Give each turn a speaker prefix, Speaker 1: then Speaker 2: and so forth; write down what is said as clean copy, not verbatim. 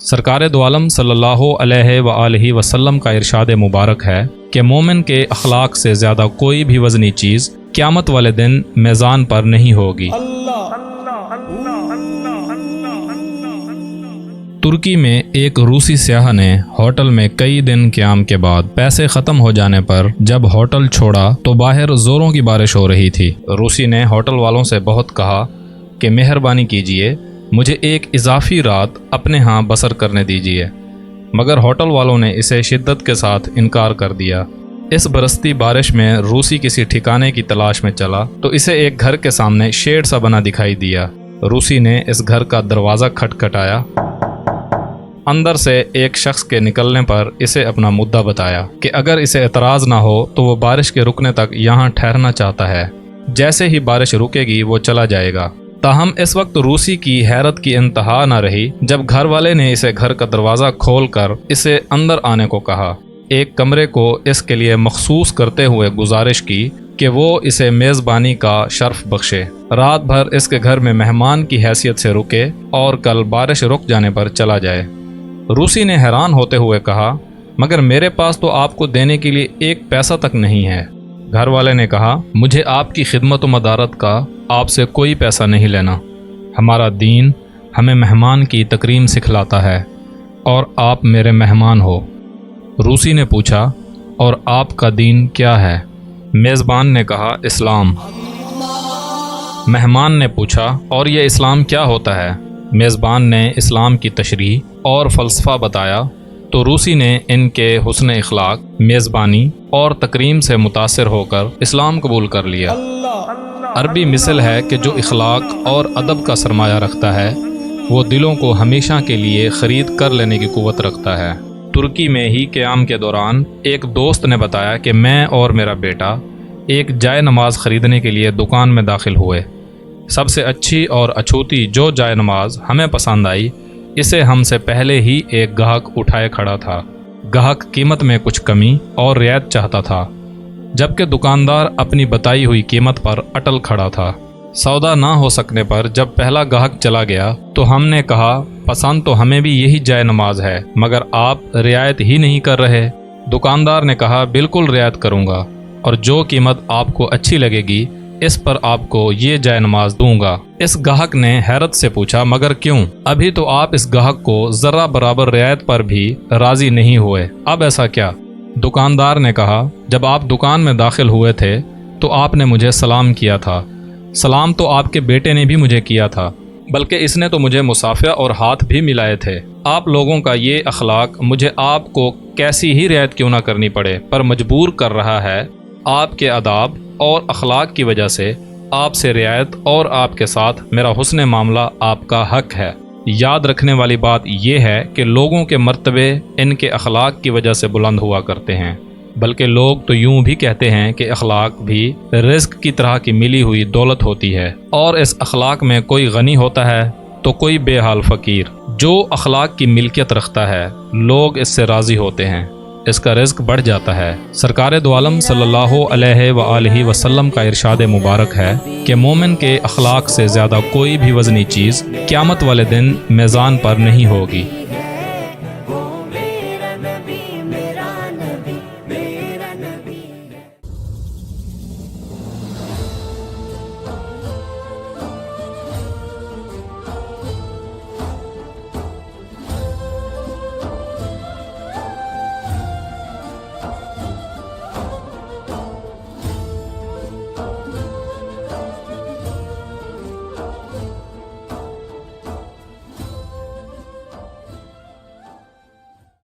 Speaker 1: سرکار دو عالم صلی اللہ علیہ وآلہ وسلم کا ارشاد مبارک ہے کہ مومن کے اخلاق سے زیادہ کوئی بھی وزنی چیز قیامت والے دن میزان پر نہیں ہوگی۔ ترکی میں ایک روسی سیاح نے ہوٹل میں کئی دن قیام کے بعد پیسے ختم ہو جانے پر جب ہوٹل چھوڑا تو باہر زوروں کی بارش ہو رہی تھی۔ روسی نے ہوٹل والوں سے بہت کہا کہ مہربانی کیجیے، مجھے ایک اضافی رات اپنے ہاں بسر کرنے دیجیے، مگر ہوٹل والوں نے اسے شدت کے ساتھ انکار کر دیا۔ اس برستی بارش میں روسی کسی ٹھکانے کی تلاش میں چلا تو اسے ایک گھر کے سامنے شیڈ سا بنا دکھائی دیا۔ روسی نے اس گھر کا دروازہ کھٹکھٹایا۔ اندر سے ایک شخص کے نکلنے پر اسے اپنا مدعا بتایا کہ اگر اسے اعتراض نہ ہو تو وہ بارش کے رکنے تک یہاں ٹھہرنا چاہتا ہے، جیسے ہی بارش رکے گی وہ چلا جائے گا۔ تاہم اس وقت روسی کی حیرت کی انتہا نہ رہی جب گھر والے نے اسے گھر کا دروازہ کھول کر اسے اندر آنے کو کہا، ایک کمرے کو اس کے لیے مخصوص کرتے ہوئے گزارش کی کہ وہ اسے میزبانی کا شرف بخشے، رات بھر اس کے گھر میں مہمان کی حیثیت سے رکے اور کل بارش رک جانے پر چلا جائے۔ روسی نے حیران ہوتے ہوئے کہا، مگر میرے پاس تو آپ کو دینے کے لیے ایک پیسہ تک نہیں ہے۔ گھر والے نے کہا، مجھے آپ کی خدمت و مدارت کا آپ سے کوئی پیسہ نہیں لینا، ہمارا دین ہمیں مہمان کی تکریم سکھلاتا ہے اور آپ میرے مہمان ہو۔ روسی نے پوچھا، اور آپ کا دین کیا ہے؟ میزبان نے کہا، اسلام۔ مہمان نے پوچھا، اور یہ اسلام کیا ہوتا ہے؟ میزبان نے اسلام کی تشریح اور فلسفہ بتایا تو روسی نے ان کے حسن اخلاق، میزبانی اور تکریم سے متاثر ہو کر اسلام قبول کر لیا۔ عربی مثل ہے کہ جو اخلاق اور ادب کا سرمایہ رکھتا ہے وہ دلوں کو ہمیشہ کے لیے خرید کر لینے کی قوت رکھتا ہے۔ ترکی میں ہی قیام کے دوران ایک دوست نے بتایا کہ میں اور میرا بیٹا ایک جائے نماز خریدنے کے لیے دکان میں داخل ہوئے۔ سب سے اچھی اور اچھوتی جو جائے نماز ہمیں پسند آئی، اسے ہم سے پہلے ہی ایک گاہک اٹھائے کھڑا تھا۔ گاہک قیمت میں کچھ کمی اور رعایت چاہتا تھا، جبکہ دکاندار اپنی بتائی ہوئی قیمت پر اٹل کھڑا تھا۔ سودا نہ ہو سکنے پر جب پہلا گاہک چلا گیا تو ہم نے کہا، پسند تو ہمیں بھی یہی جائے نماز ہے، مگر آپ رعایت ہی نہیں کر رہے۔ دکاندار نے کہا، بالکل رعایت کروں گا، اور جو قیمت آپ کو اچھی لگے گی اس پر آپ کو یہ جائے نماز دوں گا۔ اس گاہک نے حیرت سے پوچھا، مگر کیوں؟ ابھی تو آپ اس گاہک کو ذرہ برابر رعایت پر بھی راضی نہیں ہوئے، اب ایسا کیا؟ دکاندار نے کہا، جب آپ دکان میں داخل ہوئے تھے تو آپ نے مجھے سلام کیا تھا۔ سلام تو آپ کے بیٹے نے بھی مجھے کیا تھا، بلکہ اس نے تو مجھے مصافحہ اور ہاتھ بھی ملائے تھے۔ آپ لوگوں کا یہ اخلاق مجھے آپ کو کیسی ہی رعایت کیوں نہ کرنی پڑے پر مجبور کر رہا ہے۔ آپ کے آداب اور اخلاق کی وجہ سے آپ سے رعایت اور آپ کے ساتھ میرا حسن معاملہ آپ کا حق ہے۔ یاد رکھنے والی بات یہ ہے کہ لوگوں کے مرتبے ان کے اخلاق کی وجہ سے بلند ہوا کرتے ہیں، بلکہ لوگ تو یوں بھی کہتے ہیں کہ اخلاق بھی رزق کی طرح کی ملی ہوئی دولت ہوتی ہے، اور اس اخلاق میں کوئی غنی ہوتا ہے تو کوئی بے حال فقیر۔ جو اخلاق کی ملکیت رکھتا ہے لوگ اس سے راضی ہوتے ہیں، اس کا رزق بڑھ جاتا ہے۔ سرکار دو عالم صلی اللہ علیہ وآلہ وسلم کا ارشاد مبارک ہے کہ مومن کے اخلاق سے زیادہ کوئی بھی وزنی چیز قیامت والے دن میزان پر نہیں ہوگی۔